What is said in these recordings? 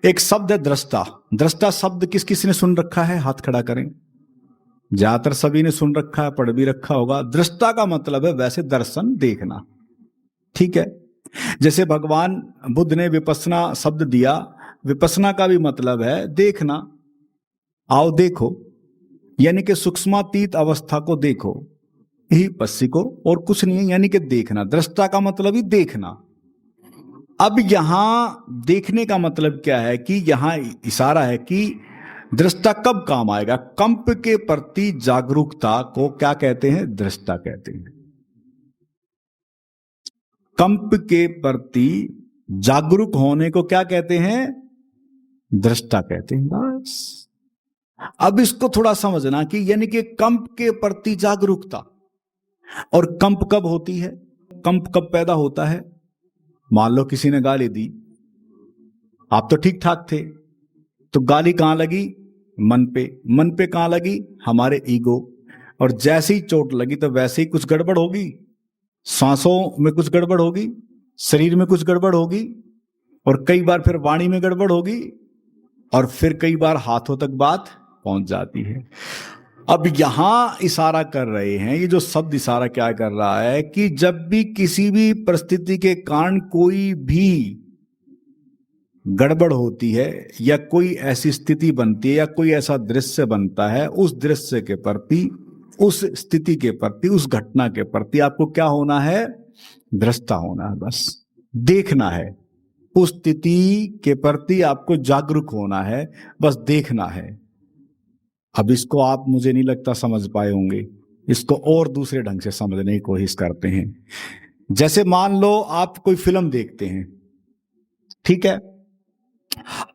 एक शब्द है दृष्टा। दृष्टा शब्द किस किस ने सुन रखा है? हाथ खड़ा करें। ज्यादातर सभी ने सुन रखा है, पढ़ भी रखा होगा। दृष्टा का मतलब है वैसे दर्शन, देखना। ठीक है। जैसे भगवान बुद्ध ने विपස්සना शब्द दिया, विपස්සना का भी मतलब है देखना। आओ देखो, यानी कि सूक्ष्मातीत अवस्था को देखो, यही पश्ची को, और कुछ नहीं है, यानी कि देखना। दृष्टा का मतलब ही देखना। अब यहां देखने का मतलब क्या है कि यहां इशारा है कि दृष्टा कब काम आएगा? कंप के प्रति जागरूकता को क्या कहते हैं? दृष्टा कहते हैं। कंप के प्रति जागरूक होने को क्या कहते हैं? दृष्टा कहते हैं। बस अब इसको थोड़ा समझना कि यानी कि कंप के प्रति जागरूकता। और कंप कब होती है? कंप कब पैदा होता है? मान लो किसी ने गाली दी, आप तो ठीक ठाक थे, तो गाली कहां लगी? मन पे। मन पे कहां लगी? हमारे ईगो। और जैसे ही चोट लगी तो वैसे ही कुछ गड़बड़ होगी, सांसों में कुछ गड़बड़ होगी, शरीर में कुछ गड़बड़ होगी, और कई बार फिर वाणी में गड़बड़ होगी, और फिर कई बार हाथों तक बात पहुंच जाती है। अब यहां इशारा कर रहे हैं, ये जो शब्द इशारा क्या कर रहा है कि जब भी किसी भी परिस्थिति के कारण कोई भी गड़बड़ होती है, या कोई ऐसी स्थिति बनती है, या कोई ऐसा दृश्य बनता है, उस दृश्य के प्रति, उस स्थिति के प्रति, उस घटना के प्रति आपको क्या होना है? दृष्टा होना है। बस देखना है। उस स्थिति के प्रति आपको जागरूक होना है, बस देखना है। अब इसको आप, मुझे नहीं लगता, समझ पाए होंगे। इसको और दूसरे ढंग से समझने की कोशिश करते हैं। जैसे मान लो आप कोई फिल्म देखते हैं, ठीक है।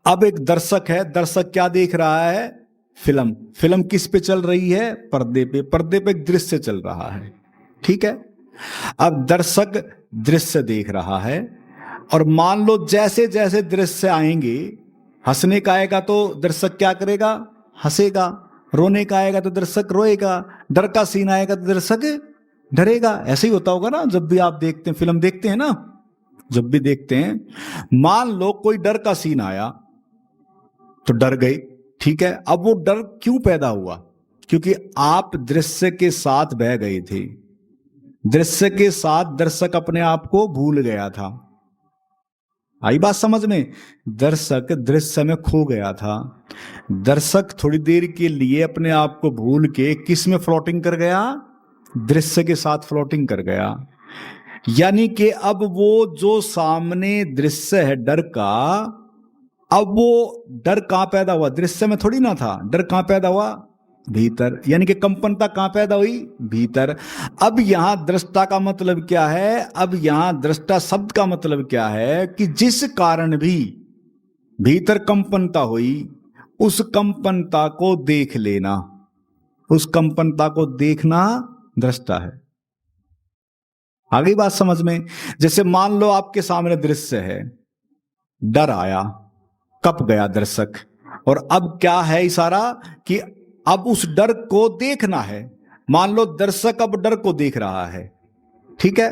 अब एक दर्शक है, दर्शक क्या देख रहा है? फिल्म। फिल्म किस पे चल रही है? पर्दे पे। पर्दे पे एक दृश्य चल रहा है, ठीक है। अब दर्शक दृश्य देख रहा है, और मान लो जैसे जैसे दृश्य आएंगे, हंसने का आएगा तो दर्शक क्या करेगा? हंसेगा। रोने का आएगा तो दर्शक रोएगा। डर का सीन आएगा तो दर्शक डरेगा। ऐसे ही होता होगा ना, जब भी आप देखते हैं, फिल्म देखते हैं ना, जब भी देखते हैं, मान लो कोई डर का सीन आया तो डर गए, ठीक है। अब वो डर क्यों पैदा हुआ? क्योंकि आप दृश्य के साथ बह गए थे। दृश्य के साथ दर्शक अपने आप को भूल गया था। आई बात समझ में? दर्शक दृश्य में खो गया था। दर्शक थोड़ी देर के लिए अपने आप को भूल के किस में फ्लोटिंग कर गया? दृश्य के साथ फ्लोटिंग कर गया। यानी कि अब वो जो सामने दृश्य है डर का, अब वो डर कहां पैदा हुआ? दृश्य में थोड़ी ना था। डर कहां पैदा हुआ? भीतर। यानी कि कंपनता कहां पैदा हुई? भीतर। अब यहां दृष्टा का मतलब क्या है? अब यहां दृष्टा शब्द का मतलब क्या है कि जिस कारण भी भीतर कंपनता हुई, उस कंपनता को देख लेना, उस कंपनता को देखना दृष्टा है। आ गई बात समझ में? जैसे मान लो आपके सामने दृश्य है, डर आया, कप गया दर्शक, और अब क्या है इशारा कि अब उस डर को देखना है। मान लो दर्शक अब डर को देख रहा है, ठीक है।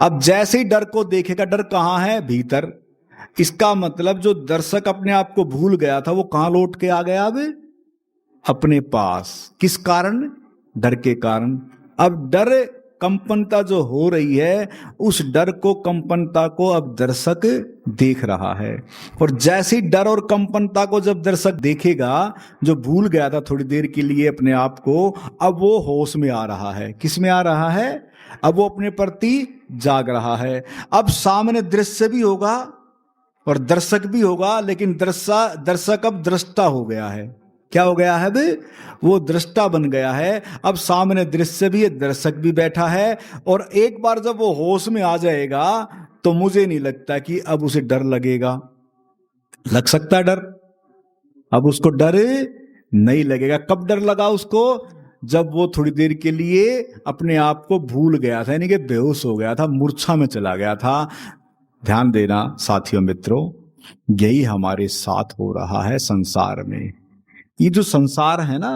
अब जैसे ही डर को देखेगा, डर कहां है? भीतर। इसका मतलब जो दर्शक अपने आप को भूल गया था, वो कहां लौट के आ गया? अब अपने पास। किस कारण? डर के कारण। अब डर कंपनता जो हो रही है, उस डर को, कंपनता को अब दर्शक देख रहा है। और जैसी डर और कंपनता को जब दर्शक देखेगा, जो भूल गया था थोड़ी देर के लिए अपने आप को, अब वो होश में आ रहा है। किस में आ रहा है? अब वो अपने प्रति जाग रहा है। अब सामने दृश्य भी होगा और दर्शक भी होगा, लेकिन दर्शक अब दृष्टा हो गया है। क्या हो गया है? वो दृष्टा बन गया है। अब सामने दृश्य भी है, दर्शक भी बैठा है, और एक बार जब वो होश में आ जाएगा तो मुझे नहीं लगता कि अब उसे डर लगेगा। लग सकता है डर? अब उसको डर नहीं लगेगा। कब डर लगा उसको? जब वो थोड़ी देर के लिए अपने आप को भूल गया था, यानी कि बेहोश हो गया था, मूर्छा में चला गया था। ध्यान देना साथियों, मित्रों, यही हमारे साथ हो रहा है संसार में। ये जो संसार है ना,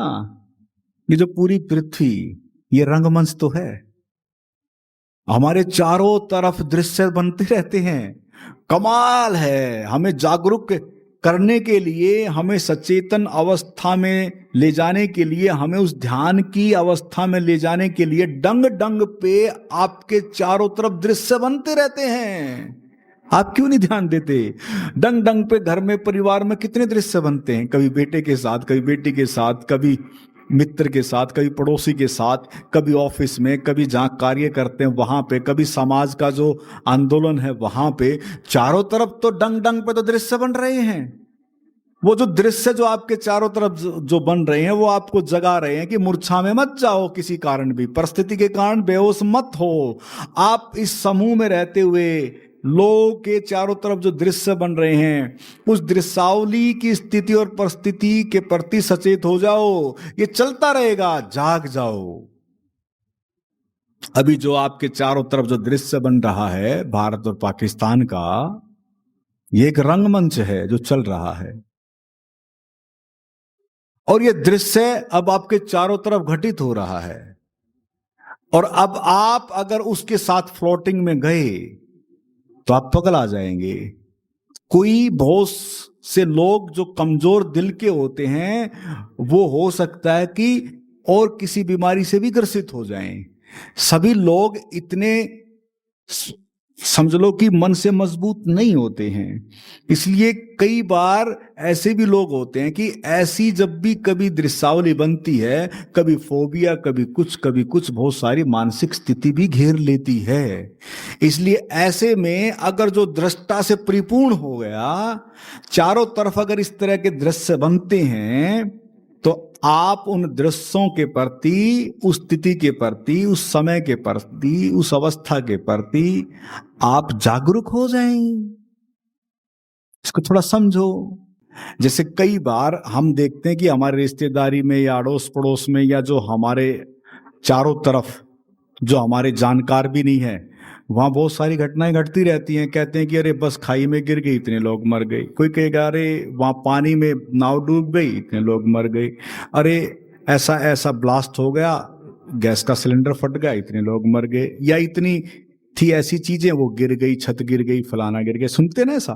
ये जो पूरी पृथ्वी, ये रंगमंच तो है। हमारे चारों तरफ दृश्य बनते रहते हैं। कमाल है, हमें जागरूक करने के लिए, हमें सचेतन अवस्था में ले जाने के लिए, हमें उस ध्यान की अवस्था में ले जाने के लिए डंग डंग पे आपके चारों तरफ दृश्य बनते रहते हैं। आप क्यों नहीं ध्यान देते? डंग डंग पे घर में, परिवार में कितने दृश्य बनते हैं, कभी बेटे के साथ, कभी बेटी के साथ, कभी मित्र के साथ, कभी पड़ोसी के साथ, कभी ऑफिस में, कभी जहां कार्य करते हैं वहां पे, कभी समाज का जो आंदोलन है वहां पे। चारों तरफ तो डंग डंग पे तो दृश्य बन रहे हैं। वो जो दृश्य जो आपके चारों तरफ जो बन रहे हैं, वो आपको जगा रहे हैं कि मूर्छा में मत जाओ, किसी कारण भी, परिस्थिति के कारण बेहोश मत हो। आप इस समूह में रहते हुए लोगों के चारों तरफ जो दृश्य बन रहे हैं, उस दृश्यावली की स्थिति और परिस्थिति के प्रति सचेत हो जाओ। ये चलता रहेगा, जाग जाओ। अभी जो आपके चारों तरफ जो दृश्य बन रहा है भारत और पाकिस्तान का, ये एक रंगमंच है जो चल रहा है, और ये दृश्य अब आपके चारों तरफ घटित हो रहा है। और अब आप अगर उसके साथ फ्लोटिंग में गए तो आप पगला जाएंगे। कोई बहुत से लोग जो कमजोर दिल के होते हैं, वो हो सकता है कि और किसी बीमारी से भी ग्रसित हो जाएं। सभी लोग इतने समझ लो कि मन से मजबूत नहीं होते हैं। इसलिए कई बार ऐसे भी लोग होते हैं कि ऐसी जब भी कभी दृश्यावली बनती है, कभी फोबिया, कभी कुछ बहुत सारी मानसिक स्थिति भी घेर लेती है। इसलिए ऐसे में अगर जो दृष्टा से परिपूर्ण हो गया, चारों तरफ अगर इस तरह के दृश्य बनते हैं, तो आप उन दृश्यों के प्रति, उस स्थिति के प्रति, उस समय के प्रति, उस अवस्था के प्रति आप जागरूक हो जाएं। इसको थोड़ा समझो। जैसे कई बार हम देखते हैं कि हमारे रिश्तेदारी में या अड़ोस पड़ोस में, या जो हमारे चारों तरफ जो हमारे जानकार भी नहीं है, वहां बहुत सारी घटनाएं घटती रहती हैं। कहते हैं कि अरे बस खाई में गिर गई, इतने लोग मर गए। कोई कहेगा अरे वहां पानी में नाव डूब गई, इतने लोग मर गए। अरे ऐसा ऐसा ब्लास्ट हो गया, गैस का सिलेंडर फट गया, इतने लोग मर गए। या इतनी थी ऐसी चीजें, वो गिर गई, छत गिर गई, फलाना गिर गया। सुनते ना ऐसा।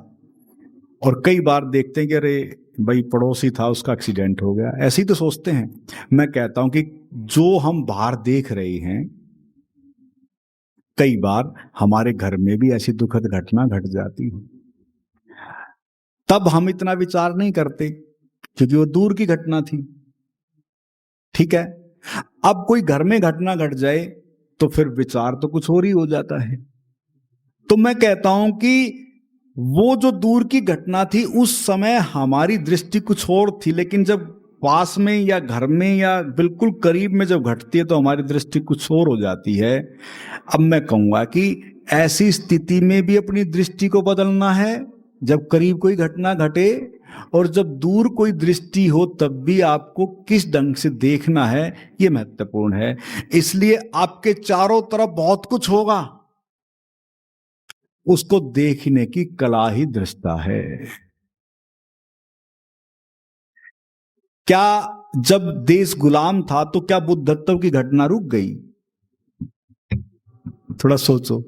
और कई बार देखते हैं कि अरे भाई पड़ोसी था, उसका एक्सीडेंट हो गया। ऐसे ही तो सोचते हैं। मैं कहता हूं कि जो हम बाहर देख रहे हैं, कई बार हमारे घर में भी ऐसी दुखद घटना घट जाती है। तब हम इतना विचार नहीं करते क्योंकि वो दूर की घटना थी। ठीक है, अब कोई घर में घटना घट जाए तो फिर विचार तो कुछ और ही हो जाता है। तो मैं कहता हूं कि वो जो दूर की घटना थी, उस समय हमारी दृष्टि कुछ और थी, लेकिन जब पास में या घर में या बिल्कुल करीब में जब घटती है तो हमारी दृष्टि कुछ और हो जाती है। अब मैं कहूंगा कि ऐसी स्थिति में भी अपनी दृष्टि को बदलना है। जब करीब कोई घटना घटे और जब दूर कोई दृष्टि हो, तब भी आपको किस ढंग से देखना है, यह महत्वपूर्ण है। इसलिए आपके चारों तरफ बहुत कुछ होगा, उसको देखने की कला ही दृष्टा है। क्या जब देश गुलाम था तो क्या बुद्धत्व की घटना रुक गई? थोड़ा सोचो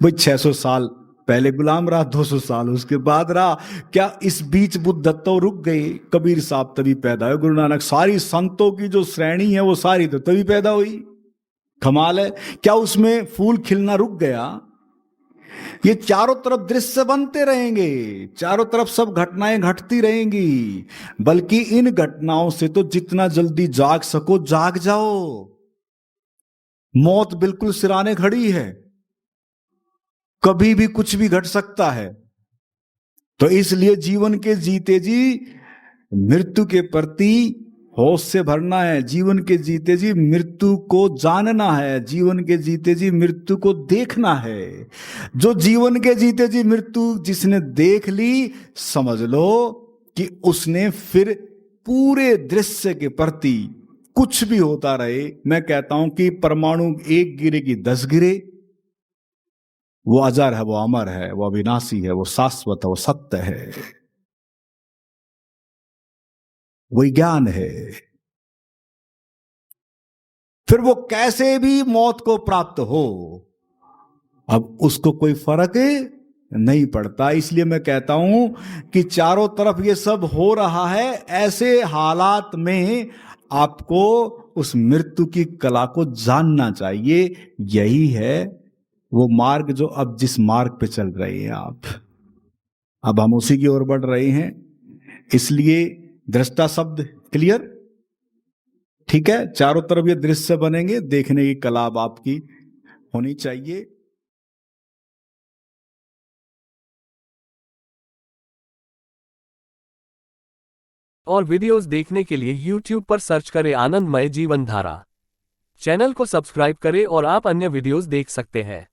भाई, 600 साल पहले गुलाम रहा, 200 साल उसके बाद रहा। क्या इस बीच बुद्धत्व रुक गई? कबीर साहब तभी पैदा हुए, गुरु नानक, सारी संतों की जो श्रेणी है वो सारी तो तभी पैदा हुई। कमाल है। क्या उसमें फूल खिलना रुक गया? ये चारों तरफ दृश्य बनते रहेंगे, चारों तरफ सब घटनाएं घटती रहेंगी। बल्कि इन घटनाओं से तो जितना जल्दी जाग सको जाग जाओ। मौत बिल्कुल सिराने खड़ी है, कभी भी कुछ भी घट सकता है। तो इसलिए जीवन के जीते जी मृत्यु के प्रति होश से भरना है। जीवन के जीते जी मृत्यु को जानना है, जीवन के जीते जी मृत्यु को देखना है। जो जीवन के जीते जी मृत्यु जिसने देख ली, समझ लो कि उसने फिर पूरे दृश्य के प्रति, कुछ भी होता रहे, मैं कहता हूं कि परमाणु एक गिरे कि 10 गिरे, वो अजर है, वो अमर है, वो अविनाशी है, वो शाश्वत है, वो सत्य है, वही ज्ञान है। फिर वो कैसे भी मौत को प्राप्त हो, अब उसको कोई फर्क नहीं पड़ता। इसलिए मैं कहता हूं कि चारों तरफ ये सब हो रहा है, ऐसे हालात में आपको उस मृत्यु की कला को जानना चाहिए। यही है वो मार्ग जो अब जिस मार्ग पे चल रहे हैं आप, अब हम उसी की ओर बढ़ रहे हैं। इसलिए दृष्टा शब्द क्लियर, ठीक है। चारों तरफ ये दृश्य बनेंगे, देखने की कला अब आपकी होनी चाहिए। और वीडियोस देखने के लिए YouTube पर सर्च करें आनंदमय जीवन धारा। चैनल को सब्सक्राइब करें और आप अन्य वीडियोस देख सकते हैं।